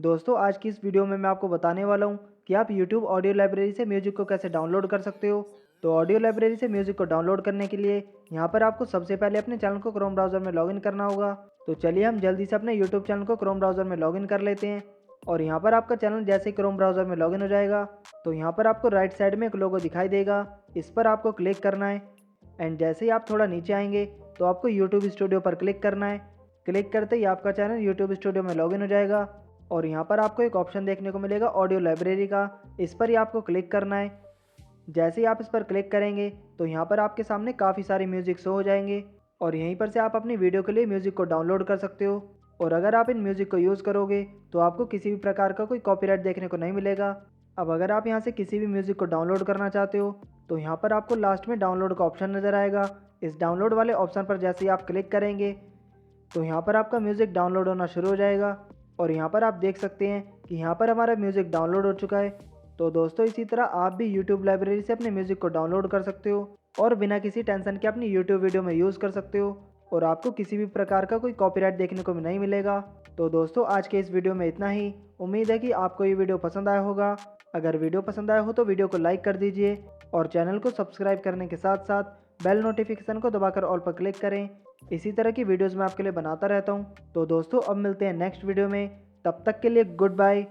दोस्तों आज की इस वीडियो में मैं आपको बताने वाला हूँ कि आप YouTube ऑडियो लाइब्रेरी से म्यूज़िक को कैसे डाउनलोड कर सकते हो। तो ऑडियो लाइब्रेरी से म्यूज़िक को डाउनलोड करने के लिए यहाँ पर आपको सबसे पहले अपने चैनल को क्रोम ब्राउज़र में लॉगिन करना होगा। तो चलिए हम जल्दी से अपने YouTube चैनल को क्रोम ब्राउज़र में लॉगिन कर लेते हैं। और यहाँ पर आपका चैनल जैसे ही क्रोम ब्राउज़र में लॉगिन हो जाएगा तो यहाँ पर आपको राइट साइड में एक लोगो दिखाई देगा, इस पर आपको क्लिक करना है। एंड जैसे ही आप थोड़ा नीचे आएंगे तो आपको यूट्यूब स्टूडियो पर क्लिक करना है। क्लिक करते ही आपका चैनल यूट्यूब स्टूडियो में लॉगिन हो जाएगा और यहाँ पर आपको एक ऑप्शन देखने को मिलेगा ऑडियो लाइब्रेरी का, इस पर ही आपको क्लिक करना है। जैसे ही आप इस पर क्लिक करेंगे तो यहाँ पर आपके सामने काफ़ी सारे म्यूज़िक शो हो जाएंगे और यहीं पर से आप अपनी वीडियो के लिए म्यूज़िक को डाउनलोड कर सकते हो। और अगर आप इन म्यूज़िक को यूज़ करोगे तो आपको किसी भी प्रकार का कोई कॉपीराइट देखने को नहीं मिलेगा। अब अगर आप यहाँ से किसी भी म्यूज़िक को डाउनलोड करना चाहते हो तो यहाँ पर आपको लास्ट में डाउनलोड का ऑप्शन नज़र आएगा। इस डाउनलोड वाले ऑप्शन पर जैसे ही आप क्लिक करेंगे तो यहाँ पर आपका म्यूज़िक डाउनलोड होना शुरू हो जाएगा। और यहाँ पर आप देख सकते हैं कि यहाँ पर हमारा म्यूज़िक डाउनलोड हो चुका है। तो दोस्तों इसी तरह आप भी YouTube लाइब्रेरी से अपने म्यूज़िक को डाउनलोड कर सकते हो और बिना किसी टेंशन के अपनी YouTube वीडियो में यूज़ कर सकते हो और आपको किसी भी प्रकार का कोई कॉपीराइट देखने को नहीं मिलेगा। तो दोस्तों आज के इस वीडियो में इतना ही। उम्मीद है कि आपको ये वीडियो पसंद आया होगा। अगर वीडियो पसंद आया हो तो वीडियो को लाइक कर दीजिए और चैनल को सब्सक्राइब करने के साथ साथ बेल नोटिफिकेशन को दबाकर ऑल पर क्लिक करें। इसी तरह की वीडियोस मैं आपके लिए बनाता रहता हूँ। तो दोस्तों अब मिलते हैं नेक्स्ट वीडियो में, तब तक के लिए गुड बाय।